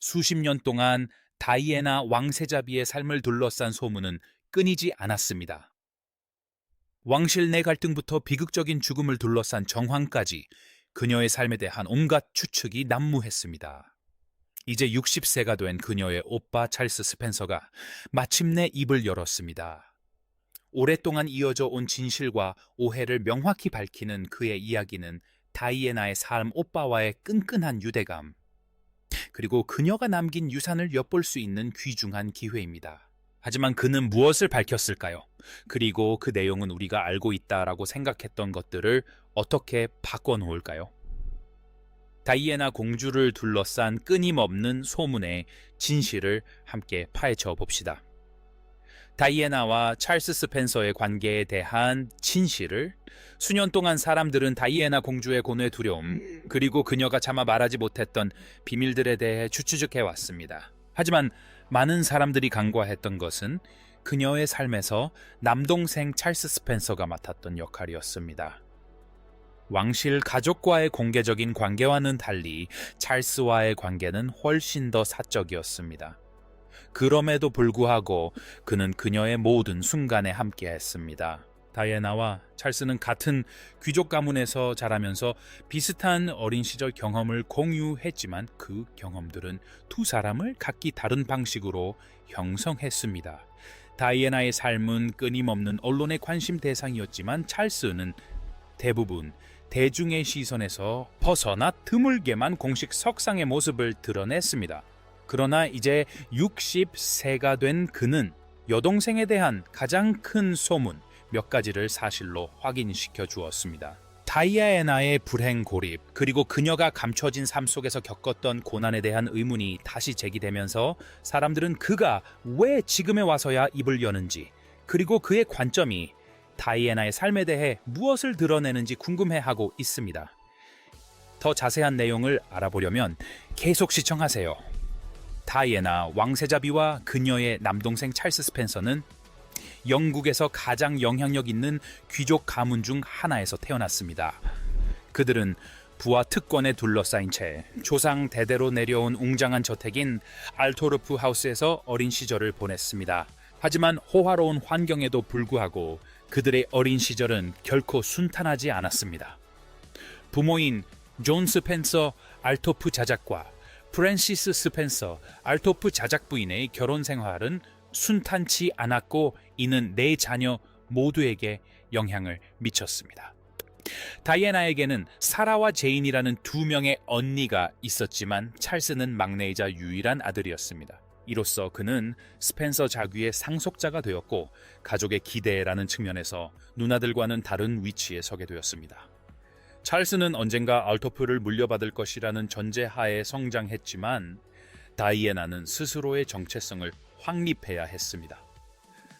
수십 년 동안 다이애나 왕세자비의 삶을 둘러싼 소문은 끊이지 않았습니다. 왕실 내 갈등부터 비극적인 죽음을 둘러싼 정황까지 그녀의 삶에 대한 온갖 추측이 난무했습니다. 이제 60세가 된 그녀의 오빠 찰스 스펜서가 마침내 입을 열었습니다. 오랫동안 이어져 온 진실과 오해를 명확히 밝히는 그의 이야기는 다이애나의 삶 오빠와의 끈끈한 유대감, 그리고 그녀가 남긴 유산을 엿볼 수 있는 귀중한 기회입니다. 하지만 그는 무엇을 밝혔을까요? 그리고 그 내용은 우리가 알고 있다라고 생각했던 것들을 어떻게 바꿔놓을까요? 다이애나 공주를 둘러싼 끊임없는 소문의 진실을 함께 파헤쳐 봅시다. 다이애나와 찰스 스펜서의 관계에 대한 진실을 수년 동안 사람들은 다이애나 공주의 고뇌 두려움, 그리고 그녀가 차마 말하지 못했던 비밀들에 대해 추측해 왔습니다. 하지만 많은 사람들이 간과했던 것은 그녀의 삶에서 남동생 찰스 스펜서가 맡았던 역할이었습니다. 왕실 가족과의 공개적인 관계와는 달리 찰스와의 관계는 훨씬 더 사적이었습니다. 그럼에도 불구하고 그는 그녀의 모든 순간에 함께했습니다. 다이애나와 찰스는 같은 귀족 가문에서 자라면서 비슷한 어린 시절 경험을 공유했지만 그 경험들은 두 사람을 각기 다른 방식으로 형성했습니다. 다이애나의 삶은 끊임없는 언론의 관심 대상이었지만 찰스는 대부분 대중의 시선에서 벗어나 드물게만 공식 석상의 모습을 드러냈습니다. 그러나 이제 60세가 된 그는 여동생에 대한 가장 큰 소문 몇 가지를 사실로 확인시켜 주었습니다. 다이애나의 불행 고립, 그리고 그녀가 감춰진 삶 속에서 겪었던 고난에 대한 의문이 다시 제기되면서 사람들은 그가 왜 지금에 와서야 입을 여는지, 그리고 그의 관점이 다이애나의 삶에 대해 무엇을 드러내는지 궁금해하고 있습니다. 더 자세한 내용을 알아보려면 계속 시청하세요. 다이애나 왕세자비와 그녀의 남동생 찰스 스펜서는 영국에서 가장 영향력 있는 귀족 가문 중 하나에서 태어났습니다. 그들은 부와 특권에 둘러싸인 채 조상 대대로 내려온 웅장한 저택인 알토르프 하우스에서 어린 시절을 보냈습니다. 하지만 호화로운 환경에도 불구하고 그들의 어린 시절은 결코 순탄하지 않았습니다. 부모인 존 스펜서 알토프 자작과 프랜시스 스펜서 알토프 자작 부인의 결혼 생활은 순탄치 않았고 이는 네 자녀 모두에게 영향을 미쳤습니다. 다이애나에게는 사라와 제인이라는 두 명의 언니가 있었지만 찰스는 막내이자 유일한 아들이었습니다. 이로써 그는 스펜서 자귀의 상속자가 되었고 가족의 기대라는 측면에서 누나들과는 다른 위치에 서게 되었습니다. 찰스는 언젠가 알토프를 물려받을 것이라는 전제하에 성장했지만 다이애나는 스스로의 정체성을 확립해야 했습니다.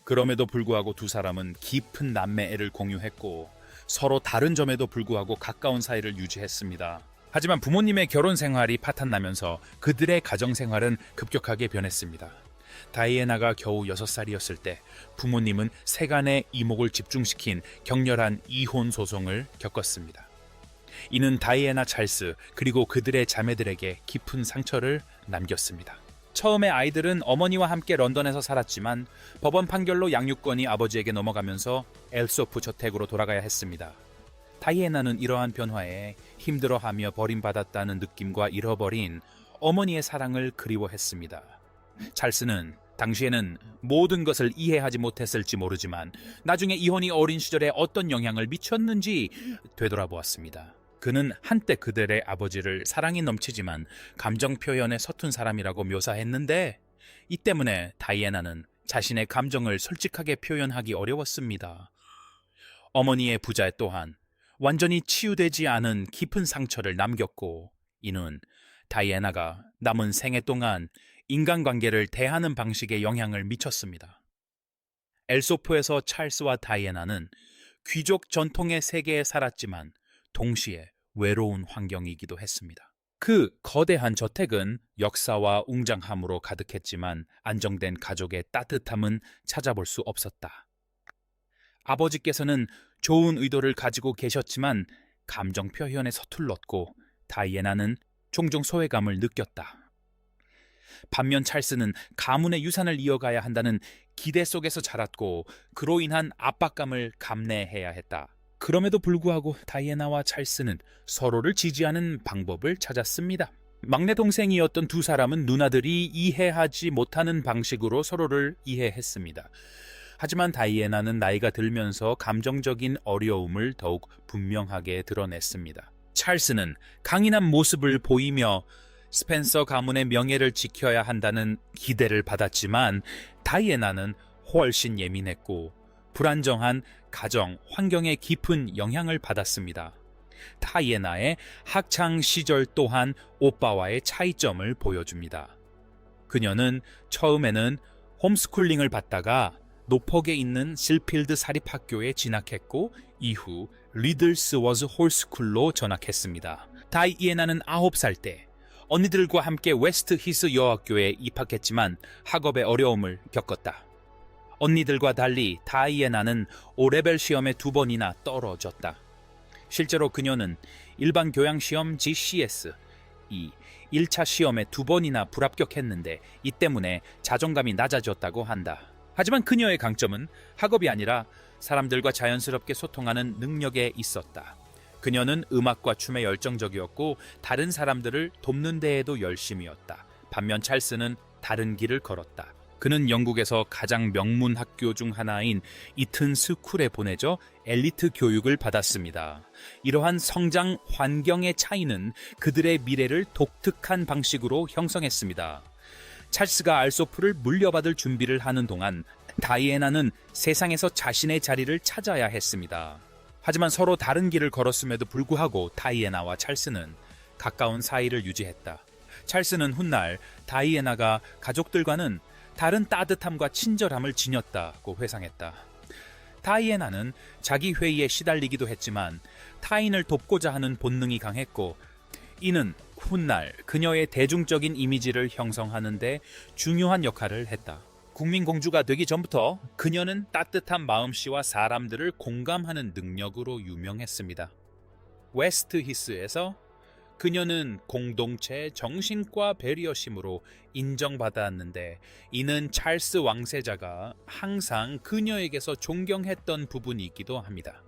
그럼에도 불구하고 두 사람은 깊은 남매애를 공유했고 서로 다른 점에도 불구하고 가까운 사이를 유지했습니다. 하지만 부모님의 결혼 생활이 파탄나면서 그들의 가정 생활은 급격하게 변했습니다. 다이애나가 겨우 6살이었을 때 부모님은 세간의 이목을 집중시킨 격렬한 이혼 소송을 겪었습니다. 이는 다이애나 찰스 그리고 그들의 자매들에게 깊은 상처를 남겼습니다. 처음에 아이들은 어머니와 함께 런던에서 살았지만 법원 판결로 양육권이 아버지에게 넘어가면서 엘소프 저택으로 돌아가야 했습니다. 다이애나는 이러한 변화에 힘들어하며 버림받았다는 느낌과 잃어버린 어머니의 사랑을 그리워했습니다. 찰스는 당시에는 모든 것을 이해하지 못했을지 모르지만 나중에 이혼이 어린 시절에 어떤 영향을 미쳤는지 되돌아보았습니다. 그는 한때 그들의 아버지를 사랑이 넘치지만 감정 표현에 서툰 사람이라고 묘사했는데 이 때문에 다이애나는 자신의 감정을 솔직하게 표현하기 어려웠습니다. 어머니의 부재 또한 완전히 치유되지 않은 깊은 상처를 남겼고 이는 다이애나가 남은 생애 동안 인간관계를 대하는 방식에 영향을 미쳤습니다. 엘소프에서 찰스와 다이애나는 귀족 전통의 세계에 살았지만 동시에 외로운 환경이기도 했습니다. 그 거대한 저택은 역사와 웅장함으로 가득했지만 안정된 가족의 따뜻함은 찾아볼 수 없었다. 아버지께서는 좋은 의도를 가지고 계셨지만 감정 표현에 서툴렀고 다이애나는 종종 소외감을 느꼈다. 반면 찰스는 가문의 유산을 이어가야 한다는 기대 속에서 자랐고 그로 인한 압박감을 감내해야 했다. 그럼에도 불구하고 다이애나와 찰스는 서로를 지지하는 방법을 찾았습니다. 막내 동생이었던 두 사람은 누나들이 이해하지 못하는 방식으로 서로를 이해했습니다. 하지만 다이애나는 나이가 들면서 감정적인 어려움을 더욱 분명하게 드러냈습니다. 찰스는 강인한 모습을 보이며 스펜서 가문의 명예를 지켜야 한다는 기대를 받았지만 다이애나는 훨씬 예민했고 불안정한 가정 환경에 깊은 영향을 받았습니다. 다이애나의 학창 시절 또한 오빠와의 차이점을 보여줍니다. 그녀는 처음에는 홈스쿨링을 받다가 노폭에 있는 실필드 사립학교에 진학했고 이후 리들스워즈 홀스쿨로 전학했습니다. 다이애나는 9살 때 언니들과 함께 웨스트 히스 여학교에 입학했지만 학업에 어려움을 겪었다. 언니들과 달리 다이애나는 O레벨 시험에 2번이나 떨어졌다. 실제로 그녀는 일반 교양시험 GCS, 이 1차 시험에 2번이나 불합격했는데 이 때문에 자존감이 낮아졌다고 한다. 하지만 그녀의 강점은 학업이 아니라 사람들과 자연스럽게 소통하는 능력에 있었다. 그녀는 음악과 춤에 열정적이었고 다른 사람들을 돕는 데에도 열심이었다. 반면 찰스는 다른 길을 걸었다. 그는 영국에서 가장 명문 학교 중 하나인 이튼 스쿨에 보내져 엘리트 교육을 받았습니다. 이러한 성장 환경의 차이는 그들의 미래를 독특한 방식으로 형성했습니다. 찰스가 알소프를 물려받을 준비를 하는 동안 다이애나는 세상에서 자신의 자리를 찾아야 했습니다. 하지만 서로 다른 길을 걸었음에도 불구하고 다이애나와 찰스는 가까운 사이를 유지했다. 찰스는 훗날 다이애나가 가족들과는 다른 따뜻함과 친절함을 지녔다고 회상했다. 다이애나는 자기 회의에 시달리기도 했지만 타인을 돕고자 하는 본능이 강했고 이는 훗날 그녀의 대중적인 이미지를 형성하는 데 중요한 역할을 했다. 국민공주가 되기 전부터 그녀는 따뜻한 마음씨와 사람들을 공감하는 능력으로 유명했습니다. 웨스트 히스에서 그녀는 공동체 정신과 배려심으로 인정받았는데 이는 찰스 왕세자가 항상 그녀에게서 존경했던 부분이기도 합니다.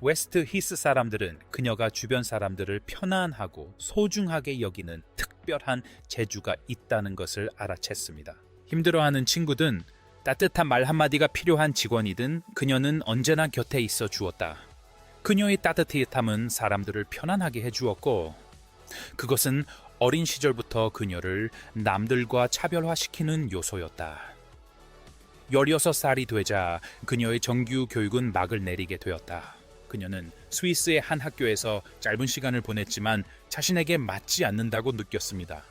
웨스트 히스 사람들은 그녀가 주변 사람들을 편안하고 소중하게 여기는 특별한 재주가 있다는 것을 알아챘습니다. 힘들어하는 친구든 따뜻한 말 한마디가 필요한 직원이든 그녀는 언제나 곁에 있어 주었다. 그녀의 따뜻함은 사람들을 편안하게 해주었고 그것은 어린 시절부터 그녀를 남들과 차별화시키는 요소였다. 16살이 되자 그녀의 정규 교육은 막을 내리게 되었다. 그녀는 스위스의 한 학교에서 짧은 시간을 보냈지만 자신에게 맞지 않는다고 느꼈습니다.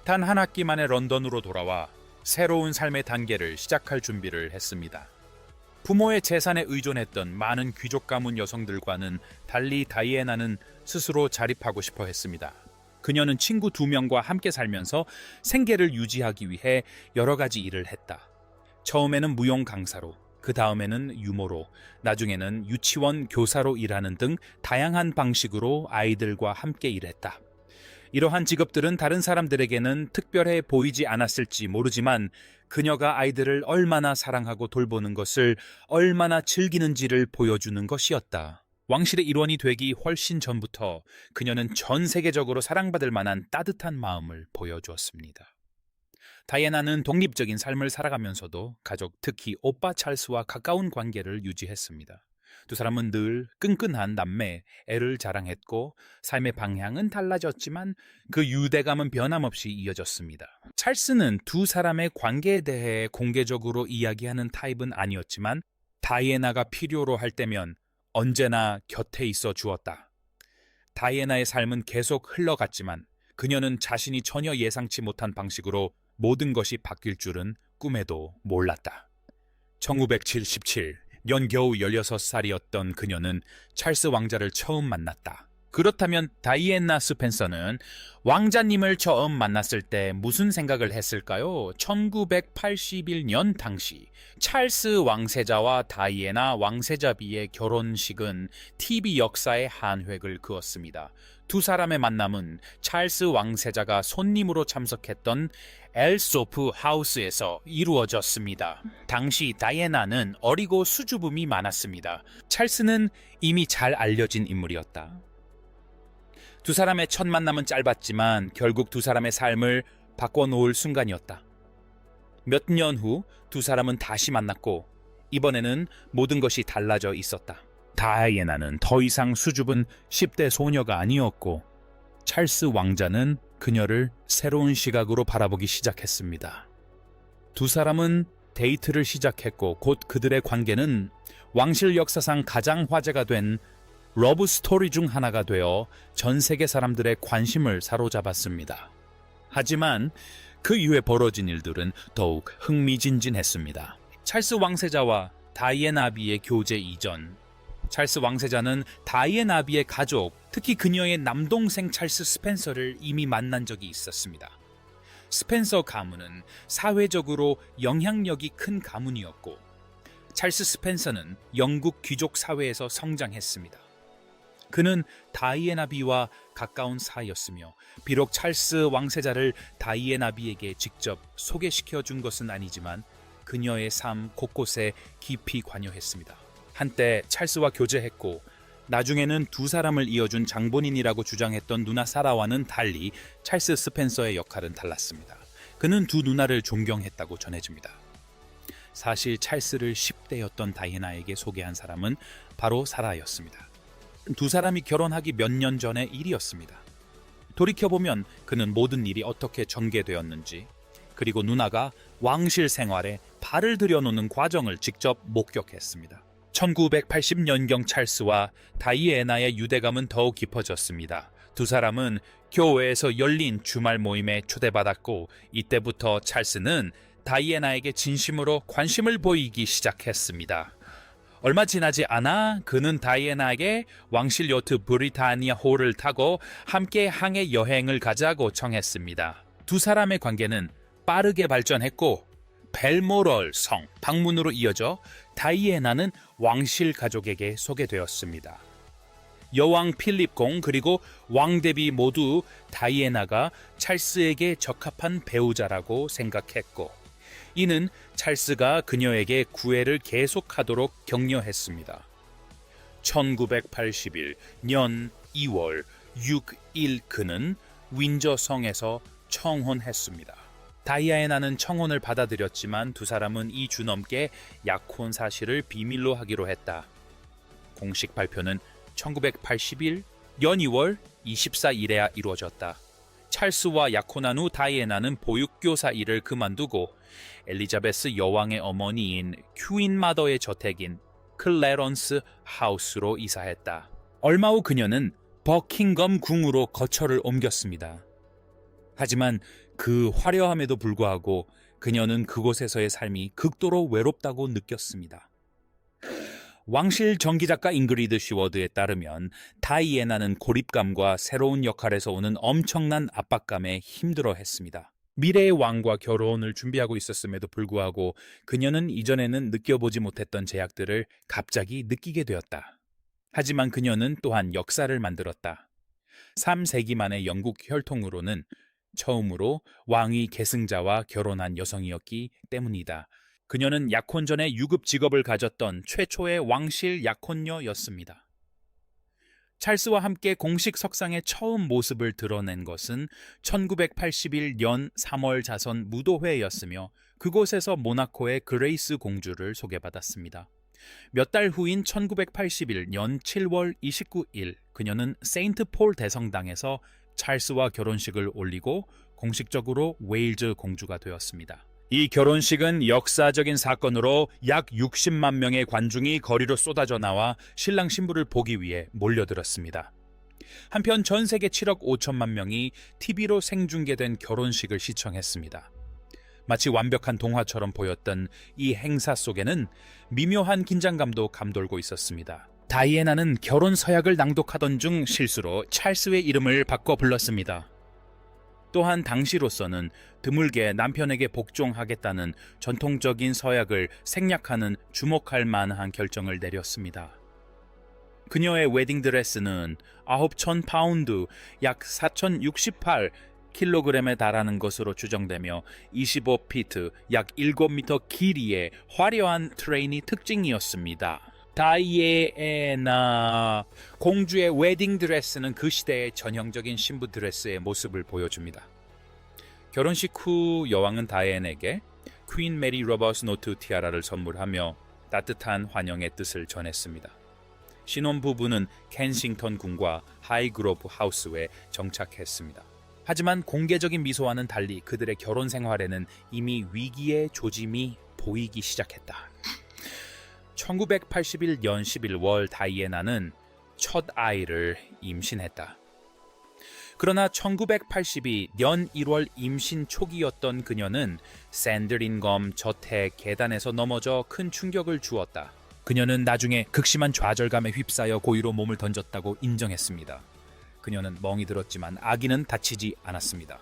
단 한 학기 만에 런던으로 돌아와 새로운 삶의 단계를 시작할 준비를 했습니다. 부모의 재산에 의존했던 많은 귀족 가문 여성들과는 달리 다이애나는 스스로 자립하고 싶어 했습니다. 그녀는 친구 2명과 함께 살면서 생계를 유지하기 위해 여러 가지 일을 했다. 처음에는 무용 강사로, 그 다음에는 유모로, 나중에는 유치원 교사로 일하는 등 다양한 방식으로 아이들과 함께 일했다. 이러한 직업들은 다른 사람들에게는 특별해 보이지 않았을지 모르지만 그녀가 아이들을 얼마나 사랑하고 돌보는 것을 얼마나 즐기는지를 보여주는 것이었다. 왕실의 일원이 되기 훨씬 전부터 그녀는 전 세계적으로 사랑받을 만한 따뜻한 마음을 보여주었습니다. 다이애나는 독립적인 삶을 살아가면서도 가족, 특히 오빠 찰스와 가까운 관계를 유지했습니다. 두 사람은 늘 끈끈한 남매, 애를 자랑했고 삶의 방향은 달라졌지만 그 유대감은 변함없이 이어졌습니다. 찰스는 두 사람의 관계에 대해 공개적으로 이야기하는 타입은 아니었지만 다이애나가 필요로 할 때면 언제나 곁에 있어 주었다. 다이애나의 삶은 계속 흘러갔지만 그녀는 자신이 전혀 예상치 못한 방식으로 모든 것이 바뀔 줄은 꿈에도 몰랐다. 1977 연겨우 16살이었던 그녀는 찰스 왕자를 처음 만났다. 그렇다면 다이애나 스펜서는 왕자님을 처음 만났을 때 무슨 생각을 했을까요? 1981년 당시 찰스 왕세자와 다이애나 왕세자비의 결혼식은 TV 역사에 한 획을 그었습니다. 두 사람의 만남은 찰스 왕세자가 손님으로 참석했던 엘소프 하우스에서 이루어졌습니다. 당시 다이애나는 어리고 수줍음이 많았습니다. 찰스는 이미 잘 알려진 인물이었다. 두 사람의 첫 만남은 짧았지만 결국 두 사람의 삶을 바꿔놓을 순간이었다. 몇 년 후 두 사람은 다시 만났고 이번에는 모든 것이 달라져 있었다. 다이애나는 더 이상 수줍은 10대 소녀가 아니었고 찰스 왕자는 그녀를 새로운 시각으로 바라보기 시작했습니다. 두 사람은 데이트를 시작했고 곧 그들의 관계는 왕실 역사상 가장 화제가 된 러브 스토리 중 하나가 되어 전 세계 사람들의 관심을 사로잡았습니다. 하지만 그 이후에 벌어진 일들은 더욱 흥미진진했습니다. 찰스 왕세자와 다이애나비의 교제 이전, 찰스 왕세자는 다이애나비의 가족, 특히 그녀의 남동생 찰스 스펜서를 이미 만난 적이 있었습니다. 스펜서 가문은 사회적으로 영향력이 큰 가문이었고 찰스 스펜서는 영국 귀족 사회에서 성장했습니다. 그는 다이애나비와 가까운 사이였으며 비록 찰스 왕세자를 다이애나비에게 직접 소개시켜 준 것은 아니지만 그녀의 삶 곳곳에 깊이 관여했습니다. 한때 찰스와 교제했고 나중에는 두 사람을 이어준 장본인이라고 주장했던 누나 사라와는 달리 찰스 스펜서의 역할은 달랐습니다. 그는 두 누나를 존경했다고 전해집니다. 사실 찰스를 10대였던 다이애나에게 소개한 사람은 바로 사라였습니다. 두 사람이 결혼하기 몇 년 전의 일이었습니다. 돌이켜보면 그는 모든 일이 어떻게 전개되었는지 그리고 누나가 왕실 생활에 발을 들여놓는 과정을 직접 목격했습니다. 1980년경 찰스와 다이애나의 유대감은 더욱 깊어졌습니다. 두 사람은 교회에서 열린 주말 모임에 초대받았고 이때부터 찰스는 다이애나에게 진심으로 관심을 보이기 시작했습니다. 얼마 지나지 않아 그는 다이애나에게 왕실 요트 브리타니아 호를 타고 함께 항해 여행을 가자고 청했습니다. 두 사람의 관계는 빠르게 발전했고 벨모럴 성 방문으로 이어져 다이애나는 왕실 가족에게 소개되었습니다. 여왕 필립 공 그리고 왕대비 모두 다이애나가 찰스에게 적합한 배우자라고 생각했고 이는 찰스가 그녀에게 구애를 계속하도록 격려했습니다. 1981년 2월 6일 그는 윈저성에서 청혼했습니다. 다이애나는 청혼을 받아들였지만 두 사람은 2주 넘게 약혼 사실을 비밀로 하기로 했다. 공식 발표는 1981년 2월 24일에야 이루어졌다. 찰스와 약혼한 후 다이애나는 보육교사 일을 그만두고 엘리자베스 여왕의 어머니인 퀸 마더의 저택인 클래런스 하우스로 이사했다. 얼마 후 그녀는 버킹엄 궁으로 거처를 옮겼습니다. 하지만 그 화려함에도 불구하고 그녀는 그곳에서의 삶이 극도로 외롭다고 느꼈습니다. 왕실 전기작가 잉그리드 시워드에 따르면 다이애나는 고립감과 새로운 역할에서 오는 엄청난 압박감에 힘들어했습니다. 미래의 왕과 결혼을 준비하고 있었음에도 불구하고 그녀는 이전에는 느껴보지 못했던 제약들을 갑자기 느끼게 되었다. 하지만 그녀는 또한 역사를 만들었다. 3세기 만의 영국 혈통으로는 처음으로 왕위 계승자와 결혼한 여성이었기 때문이다. 그녀는 약혼 전에 유급 직업을 가졌던 최초의 왕실 약혼녀였습니다. 찰스와 함께 공식 석상에 처음 모습을 드러낸 것은 1981년 3월 자선 무도회였으며 그곳에서 모나코의 그레이스 공주를 소개받았습니다. 몇 달 후인 1981년 7월 29일 그녀는 세인트 폴 대성당에서 찰스와 결혼식을 올리고 공식적으로 웨일즈 공주가 되었습니다. 이 결혼식은 역사적인 사건으로 약 60만 명의 관중이 거리로 쏟아져 나와 신랑 신부를 보기 위해 몰려들었습니다. 한편 전 세계 7억 5천만 명이 TV로 생중계된 결혼식을 시청했습니다. 마치 완벽한 동화처럼 보였던 이 행사 속에는 미묘한 긴장감도 감돌고 있었습니다. 다이애나는 결혼 서약을 낭독하던 중 실수로 찰스의 이름을 바꿔 불렀습니다. 또한 당시로서는 드물게 남편에게 복종하겠다는 전통적인 서약을 생략하는 주목할 만한 결정을 내렸습니다. 그녀의 웨딩드레스는 9,000파운드, 약 4,068kg에 달하는 것으로 추정되며 25피트, 약 7m 길이의 화려한 트레인이 특징이었습니다. 다이애나 공주의 웨딩드레스는 그 시대의 전형적인 신부 드레스의 모습을 보여줍니다. 결혼식 후 여왕은 다이애나에게 퀸 메리 로버스 노트 티아라를 선물하며 따뜻한 환영의 뜻을 전했습니다. 신혼부부는 켄싱턴 궁과 하이그로브 하우스에 정착했습니다. 하지만 공개적인 미소와는 달리 그들의 결혼 생활에는 이미 위기의 조짐이 보이기 시작했다. 1981년 11월 다이애나는 첫 아이를 임신했다. 그러나 1982년 1월 임신 초기였던 그녀는 샌드린검 저택 계단에서 넘어져 큰 충격을 주었다. 그녀는 나중에 극심한 좌절감에 휩싸여 고의로 몸을 던졌다고 인정했습니다. 그녀는 멍이 들었지만 아기는 다치지 않았습니다.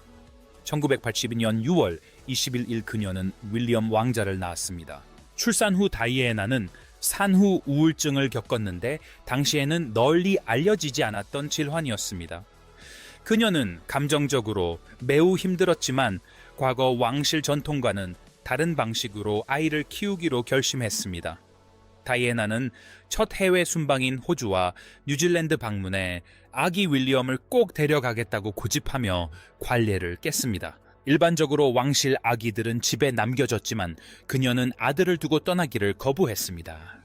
1982년 6월 21일 그녀는 윌리엄 왕자를 낳았습니다. 출산 후 다이애나는 산후 우울증을 겪었는데 당시에는 널리 알려지지 않았던 질환이었습니다. 그녀는 감정적으로 매우 힘들었지만 과거 왕실 전통과는 다른 방식으로 아이를 키우기로 결심했습니다. 다이애나는 첫 해외 순방인 호주와 뉴질랜드 방문에 아기 윌리엄을 꼭 데려가겠다고 고집하며 관례를 깼습니다. 일반적으로 왕실 아기들은 집에 남겨졌지만 그녀는 아들을 두고 떠나기를 거부했습니다.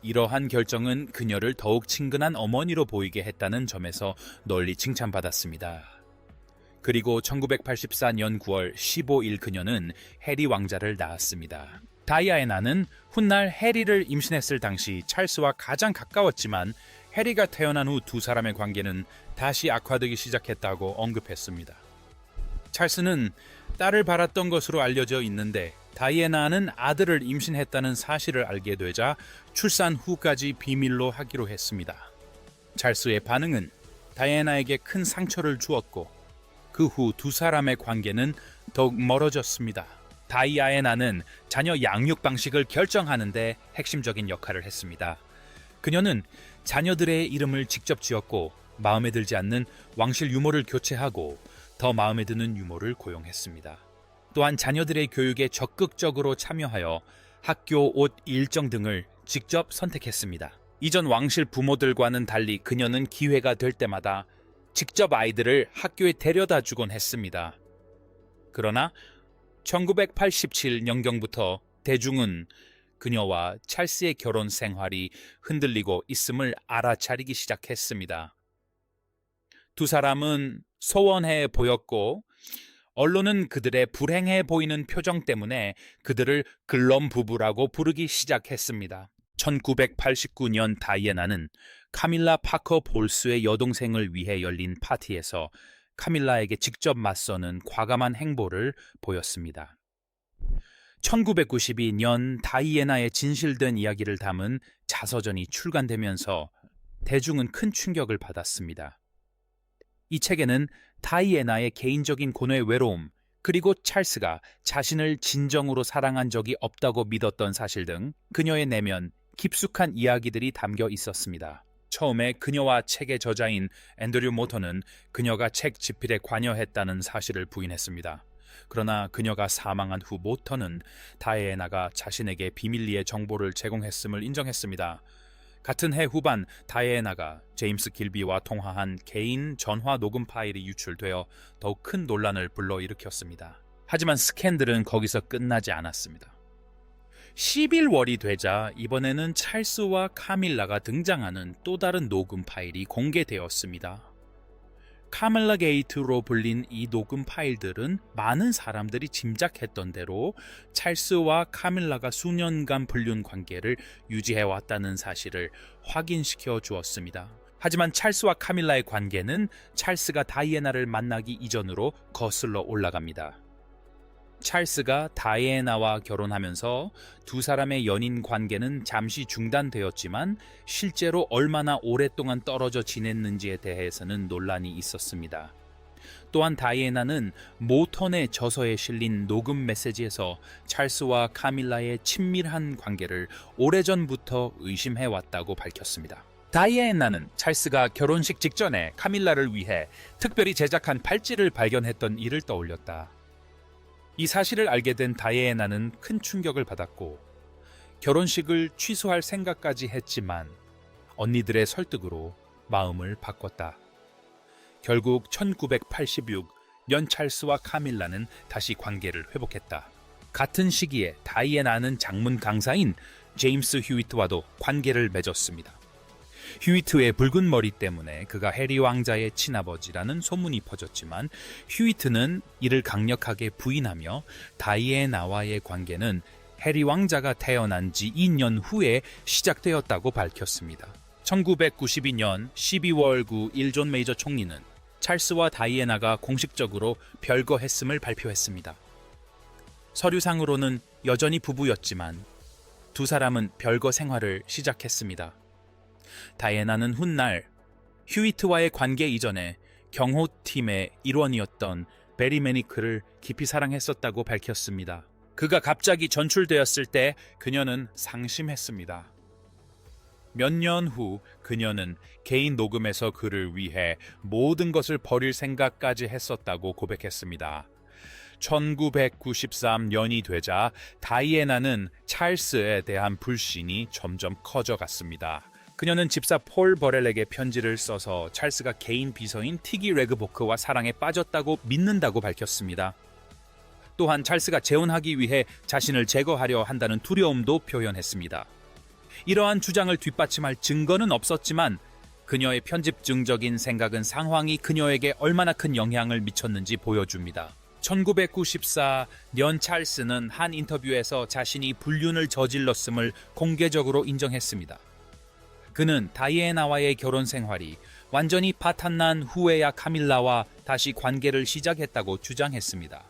이러한 결정은 그녀를 더욱 친근한 어머니로 보이게 했다는 점에서 널리 칭찬받았습니다. 그리고 1984년 9월 15일 그녀는 해리 왕자를 낳았습니다. 다이애나는 훗날 해리를 임신했을 당시 찰스와 가장 가까웠지만 해리가 태어난 후 두 사람의 관계는 다시 악화되기 시작했다고 언급했습니다. 찰스는 딸을 바랐던 것으로 알려져 있는데 다이애나는 아들을 임신했다는 사실을 알게 되자 출산 후까지 비밀로 하기로 했습니다. 찰스의 반응은 다이애나에게 큰 상처를 주었고 그 후 두 사람의 관계는 더욱 멀어졌습니다. 다이애나는 자녀 양육 방식을 결정하는데 핵심적인 역할을 했습니다. 그녀는 자녀들의 이름을 직접 지었고 마음에 들지 않는 왕실 유모를 교체하고 더 마음에 드는 유모를 고용했습니다. 또한 자녀들의 교육에 적극적으로 참여하여 학교 옷 일정 등을 직접 선택했습니다. 이전 왕실 부모들과는 달리 그녀는 기회가 될 때마다 직접 아이들을 학교에 데려다 주곤 했습니다. 그러나 1987년경부터 대중은 그녀와 찰스의 결혼 생활이 흔들리고 있음을 알아차리기 시작했습니다. 두 사람은 소원해 보였고 언론은 그들의 불행해 보이는 표정 때문에 그들을 글럼 부부라고 부르기 시작했습니다. 1989년 다이애나는 카밀라 파커 볼스의 여동생을 위해 열린 파티에서 카밀라에게 직접 맞서는 과감한 행보를 보였습니다. 1992년 다이애나의 진실된 이야기를 담은 자서전이 출간되면서 대중은 큰 충격을 받았습니다. 이 책에는 다이애나의 개인적인 고뇌 외로움, 그리고 찰스가 자신을 진정으로 사랑한 적이 없다고 믿었던 사실 등 그녀의 내면 깊숙한 이야기들이 담겨 있었습니다. 처음에 그녀와 책의 저자인 앤드류 모터는 그녀가 책 집필에 관여했다는 사실을 부인했습니다. 그러나 그녀가 사망한 후 모터는 다이애나가 자신에게 비밀리에 정보를 제공했음을 인정했습니다. 같은 해 후반 다이애나가 제임스 길비와 통화한 개인 전화 녹음 파일이 유출되어 더욱 큰 논란을 불러일으켰습니다. 하지만 스캔들은 거기서 끝나지 않았습니다. 11월이 되자 이번에는 찰스와 카밀라가 등장하는 또 다른 녹음 파일이 공개되었습니다. 카밀라 게이트로 불린 이 녹음 파일들은 많은 사람들이 짐작했던 대로 찰스와 카밀라가 수년간 불륜 관계를 유지해왔다는 사실을 확인시켜 주었습니다. 하지만 찰스와 카밀라의 관계는 찰스가 다이애나를 만나기 이전으로 거슬러 올라갑니다. 찰스가 다이애나와 결혼하면서 두 사람의 연인 관계는 잠시 중단되었지만 실제로 얼마나 오랫동안 떨어져 지냈는지에 대해서는 논란이 있었습니다. 또한 다이애나는 모턴의 저서에 실린 녹음 메시지에서 찰스와 카밀라의 친밀한 관계를 오래전부터 의심해왔다고 밝혔습니다. 다이애나는 찰스가 결혼식 직전에 카밀라를 위해 특별히 제작한 팔찌를 발견했던 일을 떠올렸다. 이 사실을 알게 된 다이애나는 큰 충격을 받았고 결혼식을 취소할 생각까지 했지만 언니들의 설득으로 마음을 바꿨다. 결국 1986년 찰스와 카밀라는 다시 관계를 회복했다. 같은 시기에 다이애나는 장문 강사인 제임스 휴이트와도 관계를 맺었습니다. 휴이트의 붉은 머리 때문에 그가 해리 왕자의 친아버지라는 소문이 퍼졌지만 휴이트는 이를 강력하게 부인하며 다이애나와의 관계는 해리 왕자가 태어난 지 2년 후에 시작되었다고 밝혔습니다. 1992년 12월 9일 존 메이저 총리는 찰스와 다이애나가 공식적으로 별거했음을 발표했습니다. 서류상으로는 여전히 부부였지만 두 사람은 별거 생활을 시작했습니다. 다이애나는 훗날 휴이트와의 관계 이전에 경호팀의 일원이었던 베리 매니크를 깊이 사랑했었다고 밝혔습니다. 그가 갑자기 전출되었을 때 그녀는 상심했습니다. 몇 년 후 그녀는 개인 녹음에서 그를 위해 모든 것을 버릴 생각까지 했었다고 고백했습니다. 1993년이 되자 다이애나는 찰스에 대한 불신이 점점 커져갔습니다. 그녀는 집사 폴 버렐에게 편지를 써서 찰스가 개인 비서인 티기 레그보크와 사랑에 빠졌다고 믿는다고 밝혔습니다. 또한 찰스가 재혼하기 위해 자신을 제거하려 한다는 두려움도 표현했습니다. 이러한 주장을 뒷받침할 증거는 없었지만 그녀의 편집증적인 생각은 상황이 그녀에게 얼마나 큰 영향을 미쳤는지 보여줍니다. 1994년 찰스는 한 인터뷰에서 자신이 불륜을 저질렀음을 공개적으로 인정했습니다. 그는 다이애나와의 결혼 생활이 완전히 파탄난 후에야 카밀라와 다시 관계를 시작했다고 주장했습니다.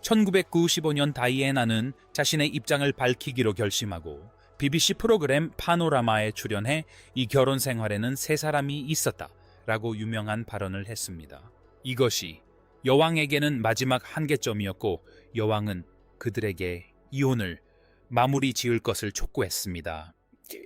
1995년 다이애나는 자신의 입장을 밝히기로 결심하고 BBC 프로그램 파노라마에 출연해 이 결혼 생활에는 세 사람이 있었다라고 유명한 발언을 했습니다. 이것이 여왕에게는 마지막 한계점이었고 여왕은 그들에게 이혼을 마무리 지을 것을 촉구했습니다.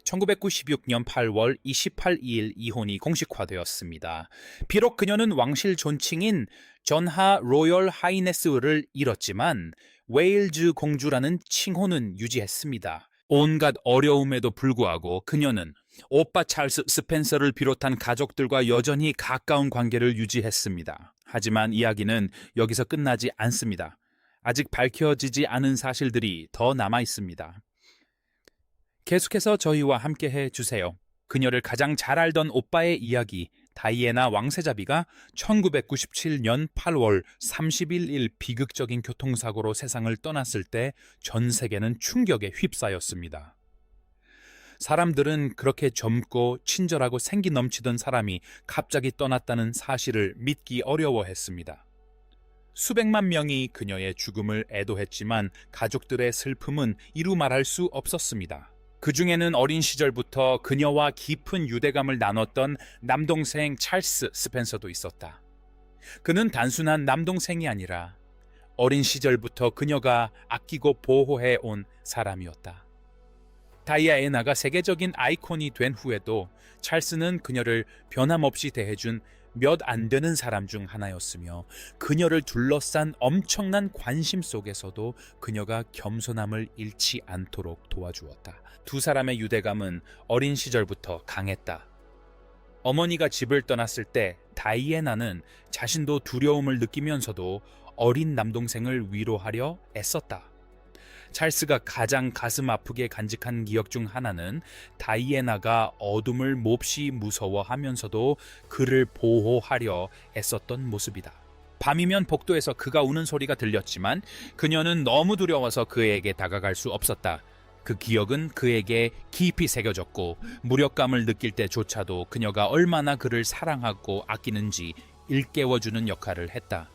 1996년 8월 28일 이혼이 공식화되었습니다. 비록 그녀는 왕실 존칭인 전하 로열 하이네스를 잃었지만 웨일즈 공주라는 칭호는 유지했습니다. 온갖 어려움에도 불구하고 그녀는 오빠 찰스 스펜서를 비롯한 가족들과 여전히 가까운 관계를 유지했습니다. 하지만 이야기는 여기서 끝나지 않습니다. 아직 밝혀지지 않은 사실들이 더 남아 있습니다. 계속해서 저희와 함께 해주세요. 그녀를 가장 잘 알던 오빠의 이야기, 다이애나 왕세자비가 1997년 8월 30일 비극적인 교통사고로 세상을 떠났을 때 전 세계는 충격에 휩싸였습니다. 사람들은 그렇게 젊고 친절하고 생기 넘치던 사람이 갑자기 떠났다는 사실을 믿기 어려워했습니다. 수백만 명이 그녀의 죽음을 애도했지만 가족들의 슬픔은 이루 말할 수 없었습니다. 그 중에는 어린 시절부터 그녀와 깊은 유대감을 나눴던 남동생 찰스 스펜서도 있었다. 그는 단순한 남동생이 아니라 어린 시절부터 그녀가 아끼고 보호해 온 사람이었다. 다이애나가 세계적인 아이콘이 된 후에도 찰스는 그녀를 변함없이 대해준 몇 안 되는 사람 중 하나였으며 그녀를 둘러싼 엄청난 관심 속에서도 그녀가 겸손함을 잃지 않도록 도와주었다. 두 사람의 유대감은 어린 시절부터 강했다. 어머니가 집을 떠났을 때 다이애나는 자신도 두려움을 느끼면서도 어린 남동생을 위로하려 애썼다. 찰스가 가장 가슴 아프게 간직한 기억 중 하나는 다이애나가 어둠을 몹시 무서워하면서도 그를 보호하려 애썼던 모습이다. 밤이면 복도에서 그가 우는 소리가 들렸지만 그녀는 너무 두려워서 그에게 다가갈 수 없었다. 그 기억은 그에게 깊이 새겨졌고 무력감을 느낄 때조차도 그녀가 얼마나 그를 사랑하고 아끼는지 일깨워주는 역할을 했다.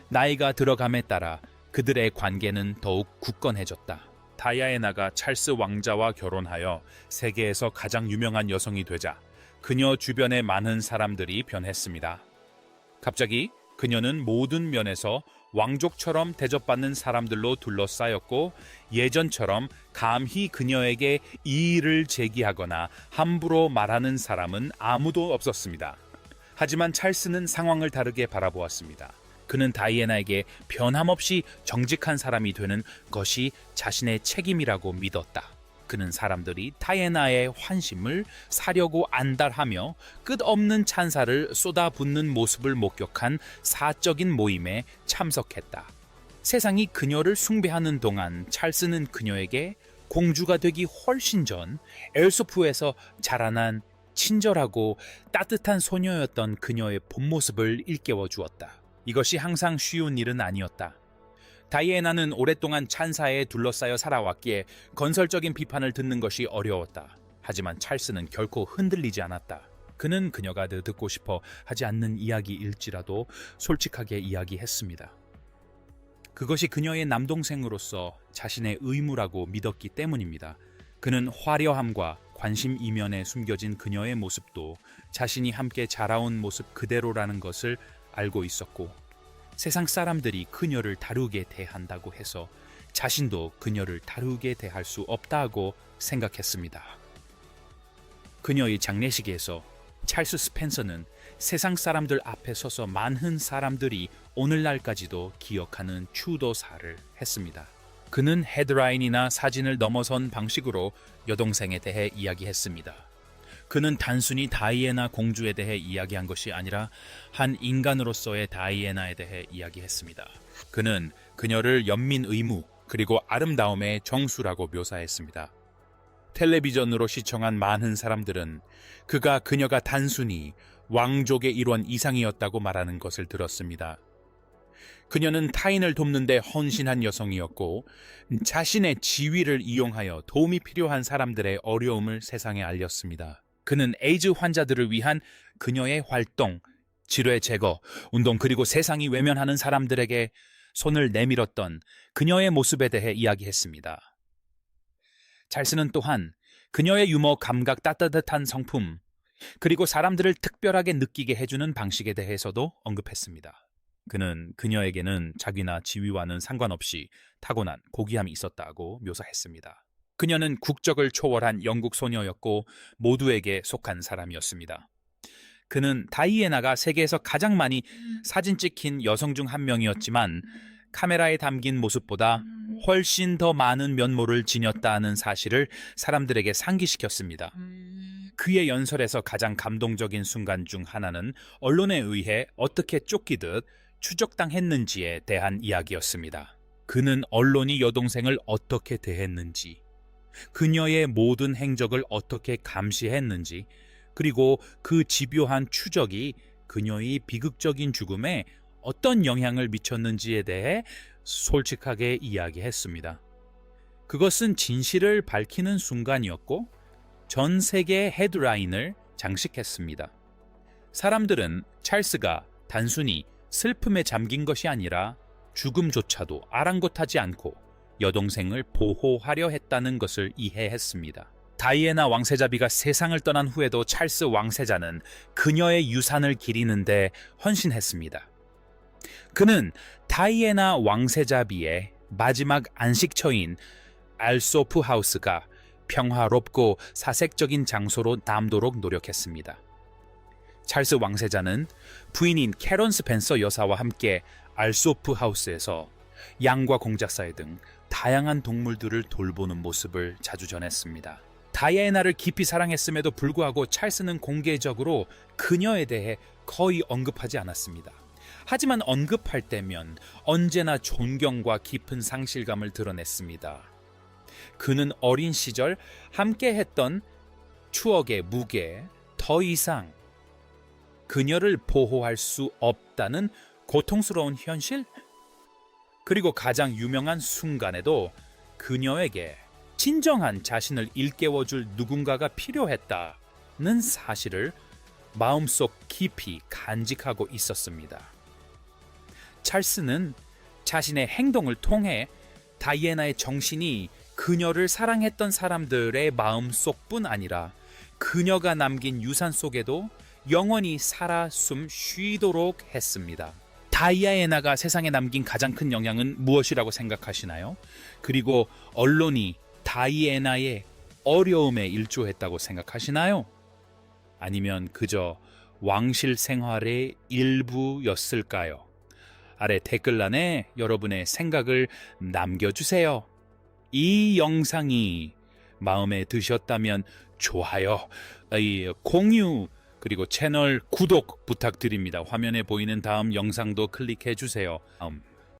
나이가 들어감에 따라 그들의 관계는 더욱 굳건해졌다. 다이애나가 찰스 왕자와 결혼하여 세계에서 가장 유명한 여성이 되자 그녀 주변의 많은 사람들이 변했습니다. 갑자기 그녀는 모든 면에서 왕족처럼 대접받는 사람들로 둘러싸였고 예전처럼 감히 그녀에게 이의를 제기하거나 함부로 말하는 사람은 아무도 없었습니다. 하지만 찰스는 상황을 다르게 바라보았습니다. 그는 다이애나에게 변함없이 정직한 사람이 되는 것이 자신의 책임이라고 믿었다. 그는 사람들이 다이애나의 환심을 사려고 안달하며 끝없는 찬사를 쏟아붓는 모습을 목격한 사적인 모임에 참석했다. 세상이 그녀를 숭배하는 동안 찰스는 그녀에게 공주가 되기 훨씬 전 엘소프에서 자라난 친절하고 따뜻한 소녀였던 그녀의 본 모습을 일깨워 주었다. 이것이 항상 쉬운 일은 아니었다. 다이애나는 오랫동안 찬사에 둘러싸여 살아왔기에 건설적인 비판을 듣는 것이 어려웠다. 하지만 찰스는 결코 흔들리지 않았다. 그는 그녀가 듣고 싶어 하지 않는 이야기일지라도 솔직하게 이야기했습니다. 그것이 그녀의 남동생으로서 자신의 의무라고 믿었기 때문입니다. 그는 화려함과 관심 이면에 숨겨진 그녀의 모습도 자신이 함께 자라온 모습 그대로라는 것을 알고 있었고, 세상 사람들이 그녀를 다르게 대한다고 해서 자신도 그녀를 다르게 대할 수 없다고 생각했습니다. 그녀의 장례식에서 찰스 스펜서는 세상 사람들 앞에 서서 많은 사람들이 오늘날까지도 기억하는 추도사를 했습니다. 그는 헤드라인이나 사진을 넘어선 방식으로 여동생에 대해 이야기했습니다. 그는 단순히 다이애나 공주에 대해 이야기한 것이 아니라 한 인간으로서의 다이애나에 대해 이야기했습니다. 그는 그녀를 연민 의무 그리고 아름다움의 정수라고 묘사했습니다. 텔레비전으로 시청한 많은 사람들은 그녀가 단순히 왕족의 일원 이상이었다고 말하는 것을 들었습니다. 그녀는 타인을 돕는 데 헌신한 여성이었고 자신의 지위를 이용하여 도움이 필요한 사람들의 어려움을 세상에 알렸습니다. 그는 에이즈 환자들을 위한 그녀의 활동, 질환 제거, 운동 그리고 세상이 외면하는 사람들에게 손을 내밀었던 그녀의 모습에 대해 이야기했습니다. 찰스는 또한 그녀의 유머 감각 따뜻한 성품, 그리고 사람들을 특별하게 느끼게 해주는 방식에 대해서도 언급했습니다. 그는 그녀에게는 자기나 지위와는 상관없이 타고난 고귀함이 있었다고 묘사했습니다. 그녀는 국적을 초월한 영국 소녀였고 모두에게 속한 사람이었습니다. 그는 다이애나가 세계에서 가장 많이 사진 찍힌 여성 중 한 명이었지만 카메라에 담긴 모습보다 훨씬 더 많은 면모를 지녔다는 사실을 사람들에게 상기시켰습니다. 그의 연설에서 가장 감동적인 순간 중 하나는 언론에 의해 어떻게 쫓기듯 추적당했는지에 대한 이야기였습니다. 그는 언론이 여동생을 어떻게 대했는지, 그녀의 모든 행적을 어떻게 감시했는지, 그리고 그 집요한 추적이 그녀의 비극적인 죽음에 어떤 영향을 미쳤는지에 대해 솔직하게 이야기했습니다. 그것은 진실을 밝히는 순간이었고 전 세계의 헤드라인을 장식했습니다. 사람들은 찰스가 단순히 슬픔에 잠긴 것이 아니라 죽음조차도 아랑곳하지 않고 여동생을 보호하려 했다는 것을 이해했습니다. 다이애나 왕세자비가 세상을 떠난 후에도 찰스 왕세자는 그녀의 유산을 기리는데 헌신했습니다. 그는 다이애나 왕세자비의 마지막 안식처인 알소프 하우스가 평화롭고 사색적인 장소로 남도록 노력했습니다. 찰스 왕세자는 부인인 캐런 스펜서 여사와 함께 알소프 하우스에서 양과 공작사회 등 다양한 동물들을 돌보는 모습을 자주 전했습니다. 다이애나를 깊이 사랑했음에도 불구하고 찰스는 공개적으로 그녀에 대해 거의 언급하지 않았습니다. 하지만 언급할 때면 언제나 존경과 깊은 상실감을 드러냈습니다. 그는 어린 시절 함께 했던 추억의 무게, 더 이상 그녀를 보호할 수 없다는 고통스러운 현실, 그리고 가장 유명한 순간에도 그녀에게 진정한 자신을 일깨워줄 누군가가 필요했다는 사실을 마음속 깊이 간직하고 있었습니다. 찰스는 자신의 행동을 통해 다이애나의 정신이 그녀를 사랑했던 사람들의 마음속뿐 아니라 그녀가 남긴 유산 속에도 영원히 살아 숨 쉬도록 했습니다. 다이아애나가 세상에 남긴 가장 큰 영향은 무엇이라고 생각하시나요? 그리고 언론이 다이애나의 어려움에 일조했다고 생각하시나요? 아니면 그저 왕실 생활의 일부였을까요? 아래 댓글란에 여러분의 생각을 남겨주세요. 이 영상이 마음에 드셨다면 좋아요, 공유, 그리고 채널 구독 부탁드립니다. 화면에 보이는 다음 영상도 클릭해 주세요.